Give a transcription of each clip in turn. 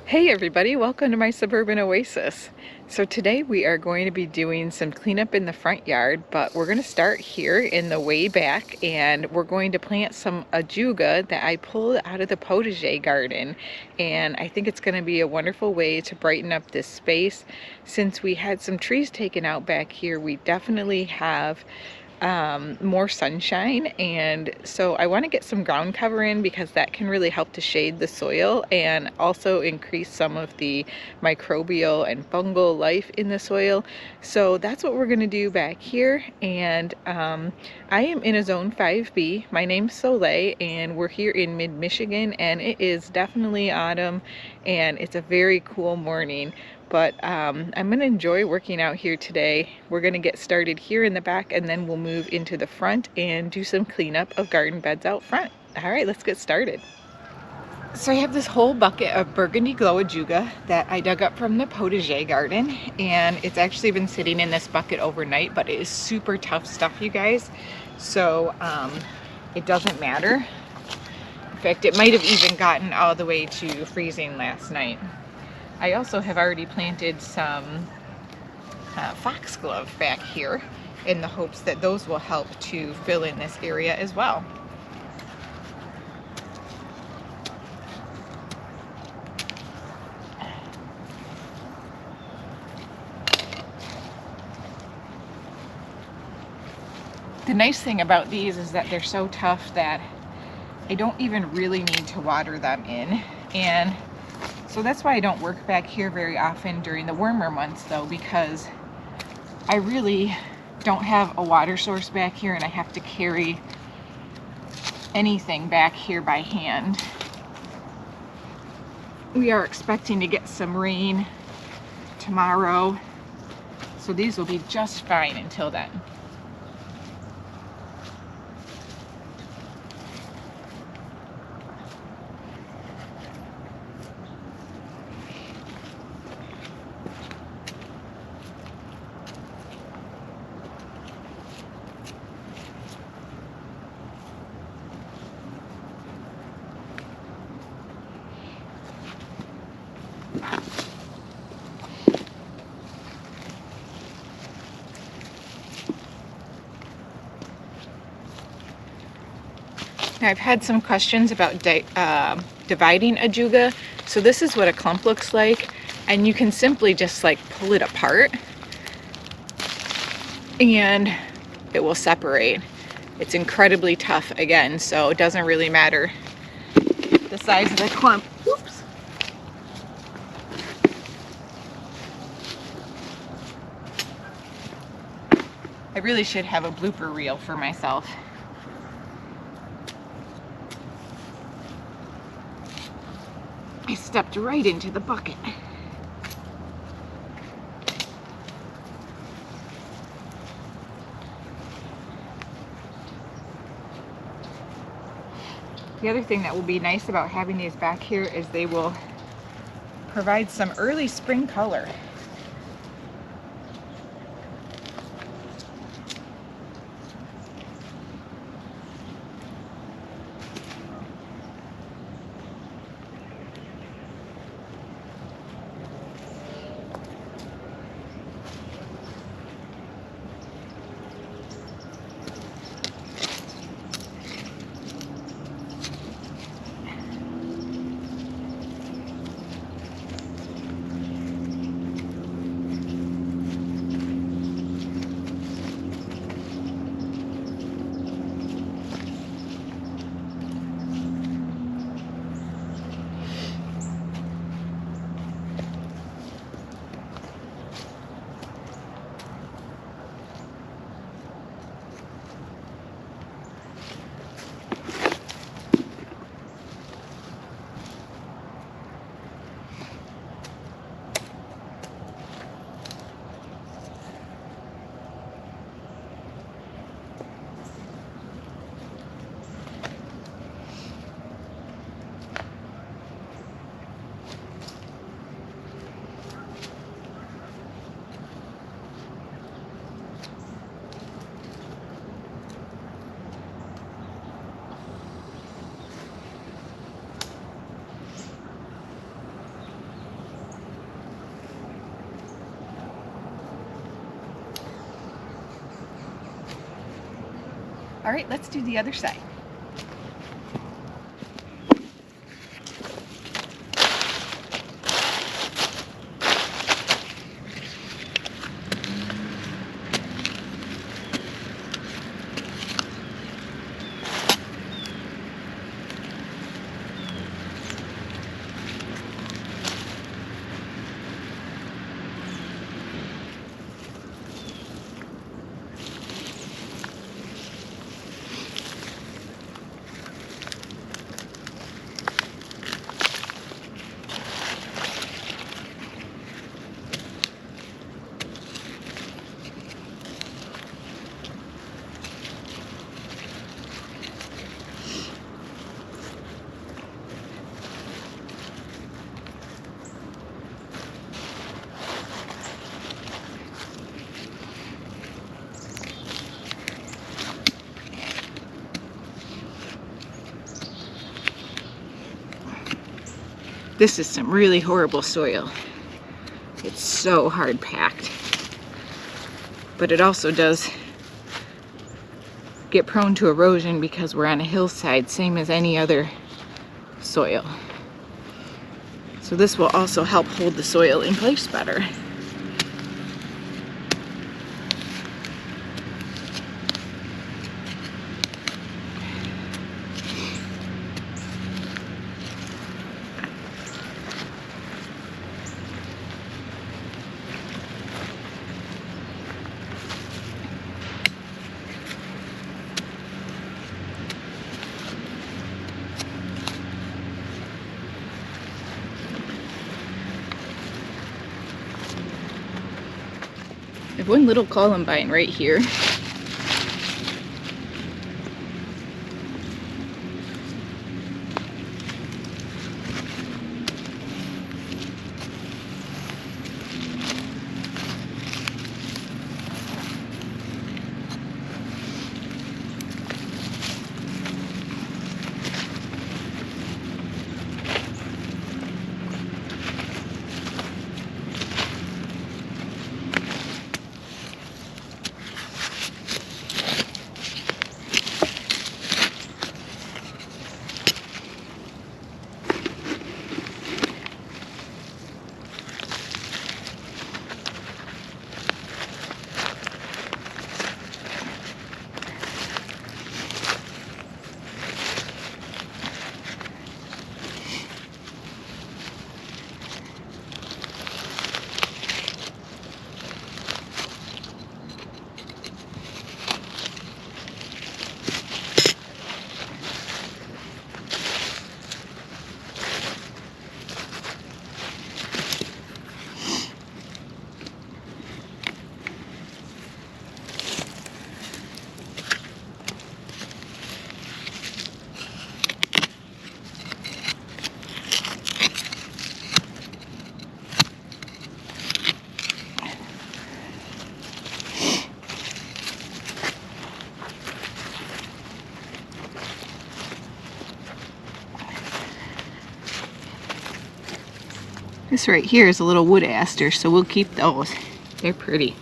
Hey everybody, welcome to my Suburban Oasis. So today we are going to be doing some cleanup in the front yard, but we're going to start here in the way back and we're going to plant some Ajuga that I pulled out of the potager garden. And I think it's going to be a wonderful way to brighten up this space. Since we had some trees taken out back here, we definitely have more sunshine, and so I want to get some ground cover in because that can really help to shade the soil and also increase some of the microbial and fungal life in the soil. So that's what we're going to do back here. And I am in a zone 5B. My name's Soleil and we're here in mid-Michigan, and it is definitely autumn and it's a very cool morning. But I'm going to enjoy working out here today. We're going to get started here in the back and then we'll move into the front and do some cleanup of garden beds out front. All right, let's get started. So I have this whole bucket of burgundy glow Ajuga that I dug up from the potager garden, and it's actually been sitting in this bucket overnight, but it is super tough stuff, you guys. So it doesn't matter. In fact, it might have even gotten all the way to freezing last night. I also have already planted some foxglove back here in the hopes that those will help to fill in this area as well. The nice thing about these is that they're so tough that I don't even really need to water them in. And so that's why I don't work back here very often during the warmer months though, because I really don't have a water source back here and I have to carry anything back here by hand. We are expecting to get some rain tomorrow, so these will be just fine until then. Now, I've had some questions about dividing Ajuga. So this is what a clump looks like, and you can simply just like pull it apart and it will separate. It's incredibly tough again, so it doesn't really matter the size of the clump. Oops. I really should have a blooper reel for myself. I stepped right into the bucket. The other thing that will be nice about having these back here is they will provide some early spring color. All right, let's do the other side. This is some really horrible soil. It's so hard packed. But it also does get prone to erosion because we're on a hillside, same as any other soil. So this will also help hold the soil in place better. I have one little columbine right here. This right here is a little wood aster, so we'll keep those. They're pretty.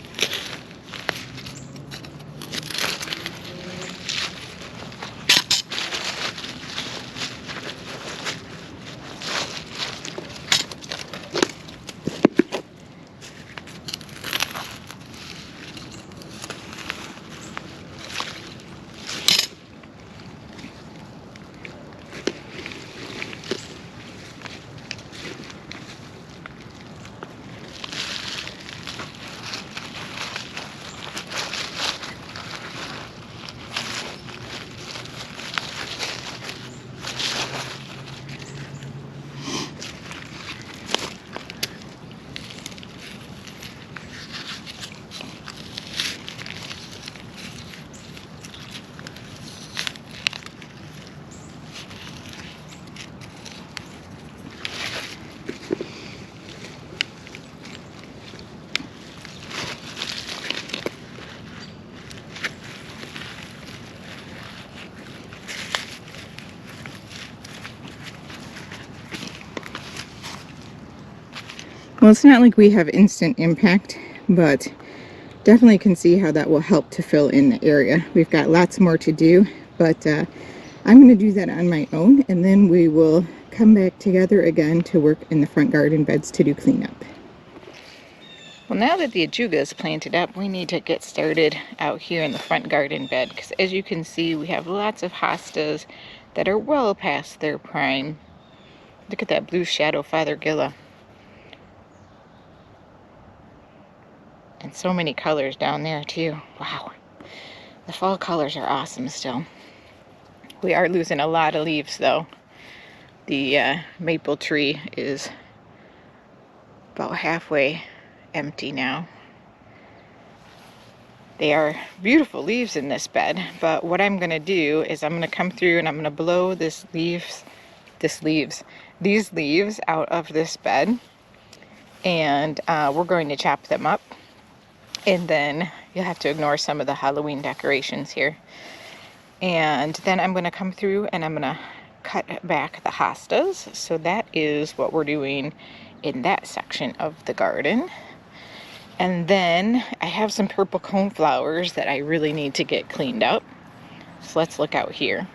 Well, it's not like we have instant impact, but definitely can see how that will help to fill in the area. We've got lots more to do, but I'm going to do that on my own, and then we will come back together again to work in the front garden beds to do cleanup. Well, now that the Ajuga is planted up, we need to get started out here in the front garden bed, because as you can see, we have lots of hostas that are well past their prime. Look at that blue shadow fothergilla. And so many colors down there too. Wow. The fall colors are awesome still. We are losing a lot of leaves though. The maple tree is about halfway empty now. They are beautiful leaves in this bed, but what I'm going to do is I'm going to come through and I'm going to blow these leaves out of this bed, and we're going to chop them up, and then you'll have to ignore some of the Halloween decorations here. And then I'm going to come through and I'm going to cut back the hostas. So that is what we're doing in that section of the garden. And then I have some purple coneflowers that I really need to get cleaned up. So let's look out here.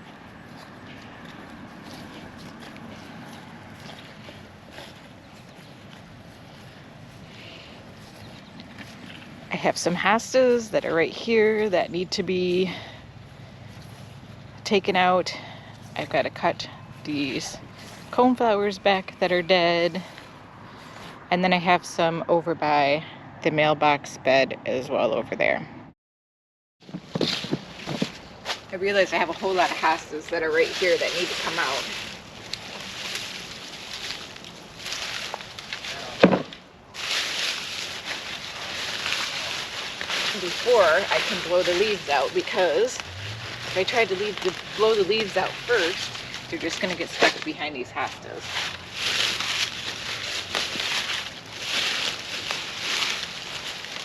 I have some hostas that are right here that need to be taken out. I've got to cut these coneflowers back that are dead. And then I have some over by the mailbox bed as well over there. I realize I have a whole lot of hostas that are right here that need to come out. Before I can blow the leaves out, because if I tried to blow the leaves out first, they're just going to get stuck behind these hostas.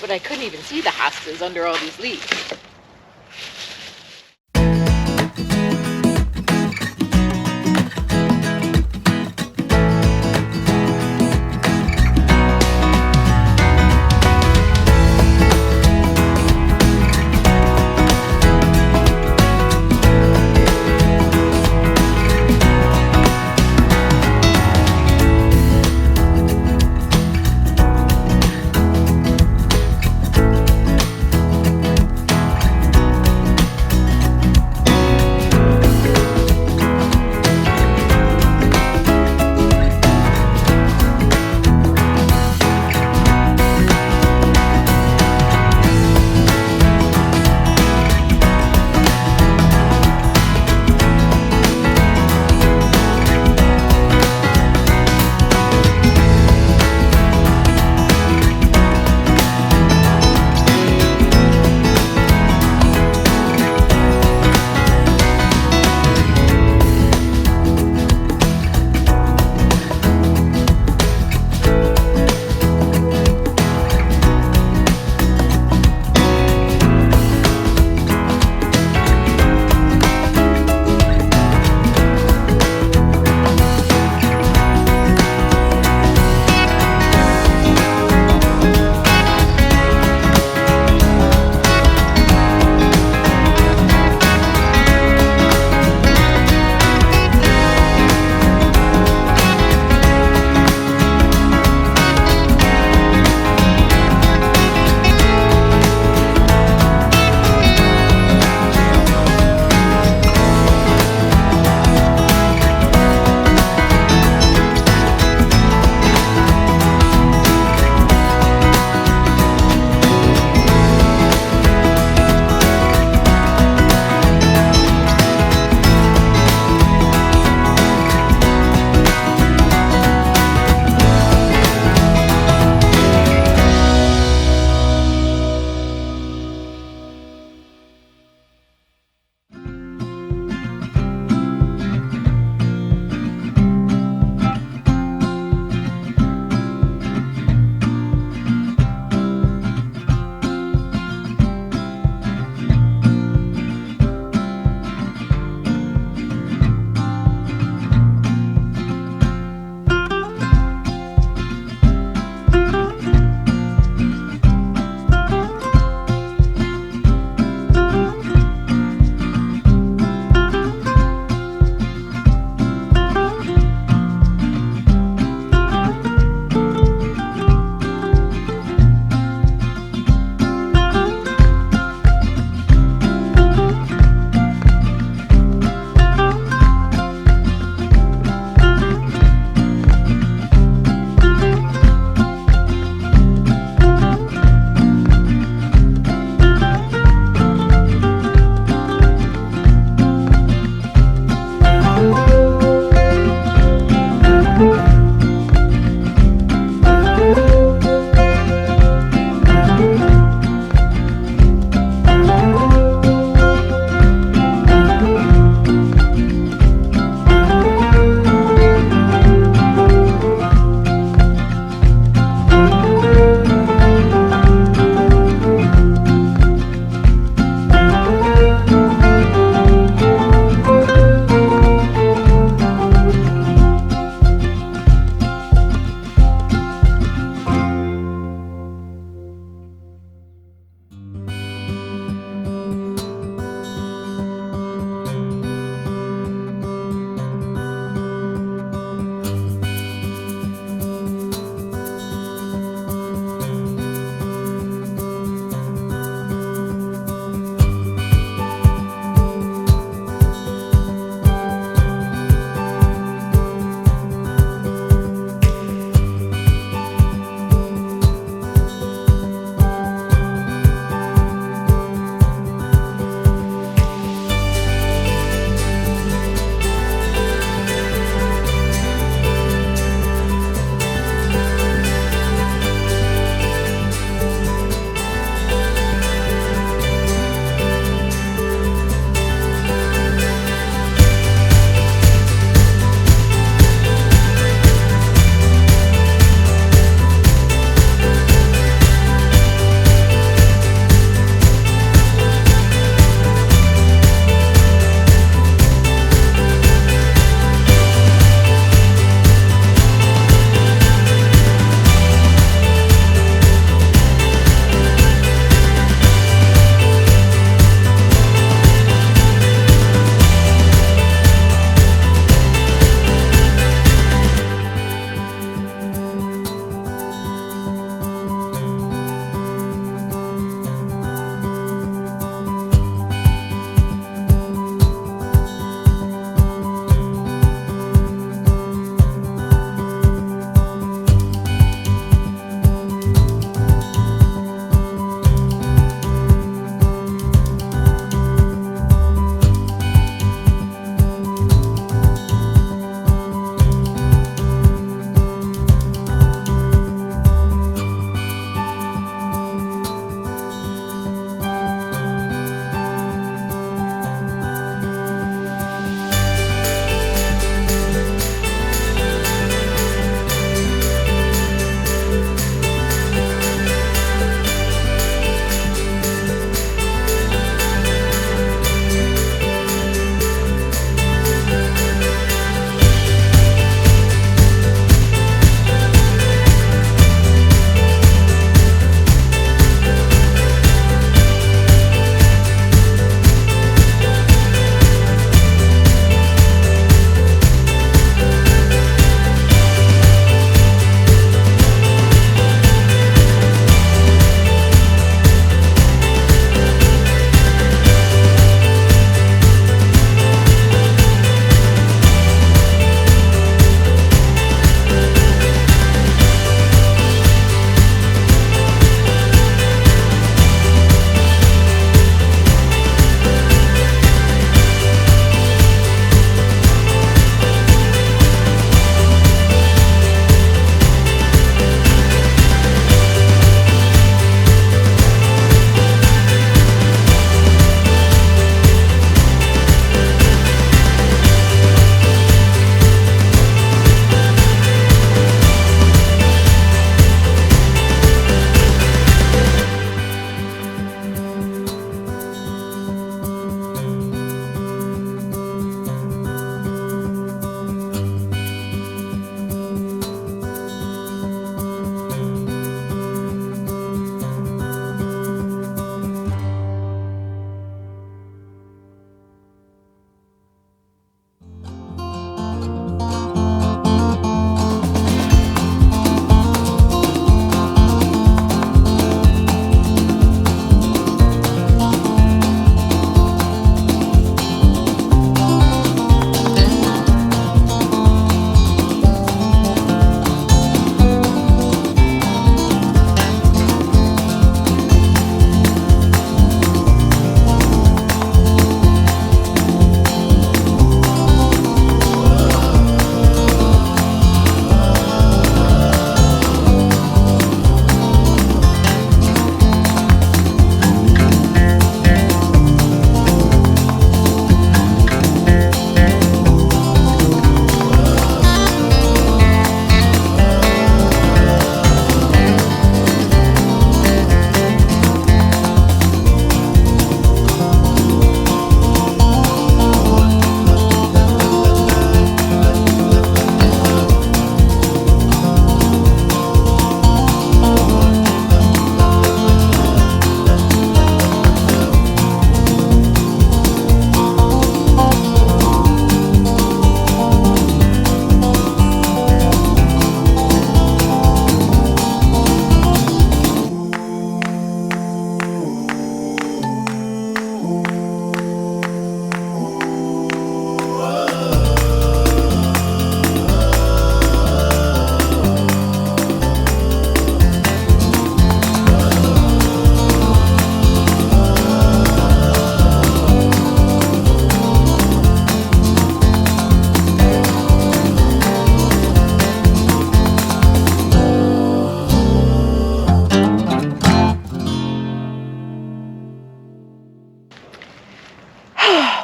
But I couldn't even see the hostas under all these leaves.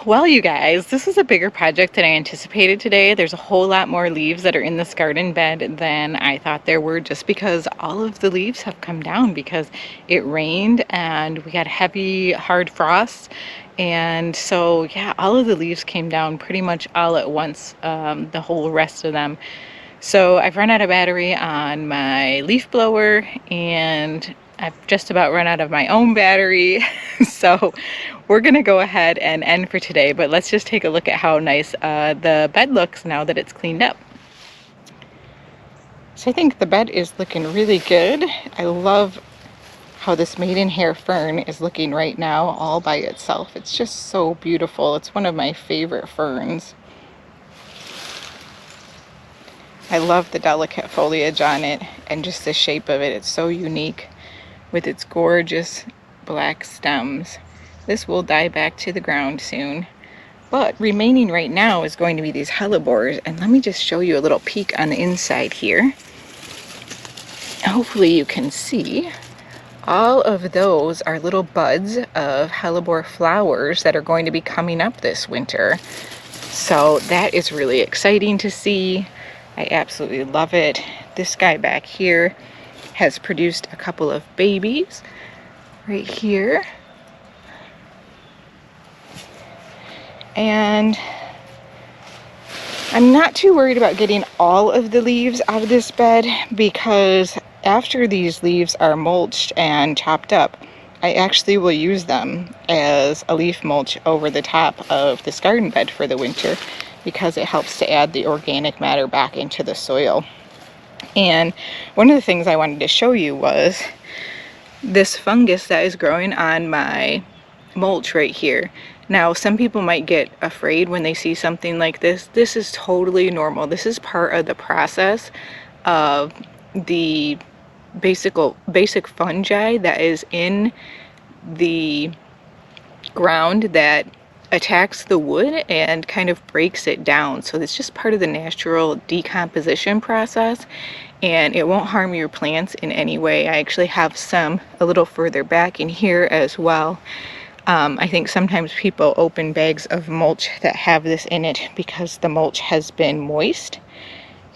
Well, you guys, this is a bigger project than I anticipated today. There's a whole lot more leaves that are in this garden bed than I thought there were, just because all of the leaves have come down because it rained and we got heavy, hard frosts. And so, yeah, all of the leaves came down pretty much all at once, the whole rest of them. So I've run out of battery on my leaf blower, and I've just about run out of my own battery. So we're gonna go ahead and end for today, but let's just take a look at how nice the bed looks now that it's cleaned up. So I think the bed is looking really good. I love how this maidenhair fern is looking right now all by itself. It's just so beautiful. It's one of my favorite ferns. I love the delicate foliage on it and just the shape of it. It's so unique with its gorgeous black stems. This will die back to the ground soon. But remaining right now is going to be these hellebores. And let me just show you a little peek on the inside here. Hopefully you can see. All of those are little buds of hellebore flowers that are going to be coming up this winter. So that is really exciting to see. I absolutely love it. This guy back here has produced a couple of babies right here. And I'm not too worried about getting all of the leaves out of this bed, because after these leaves are mulched and chopped up, I actually will use them as a leaf mulch over the top of this garden bed for the winter, because it helps to add the organic matter back into the soil. And one of the things I wanted to show you was this fungus that is growing on my mulch right here. Now, some people might get afraid when they see something like this. This is totally normal. This is part of the process of the basic fungi that is in the ground that attacks the wood and kind of breaks it down. So it's just part of the natural decomposition process, and it won't harm your plants in any way. I actually have some a little further back in here as well. I think sometimes people open bags of mulch that have this in it because the mulch has been moist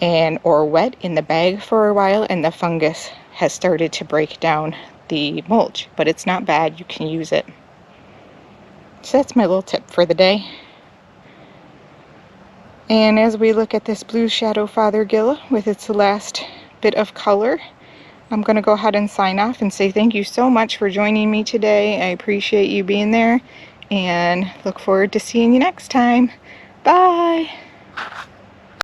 and or wet in the bag for a while, and the fungus has started to break down the mulch, but it's not bad. You can use it. So that's my little tip for the day. And as we look at this blue shadow fothergill with its last bit of color, I'm going to go ahead and sign off and say thank you so much for joining me today. I appreciate you being there and look forward to seeing you next time. Bye!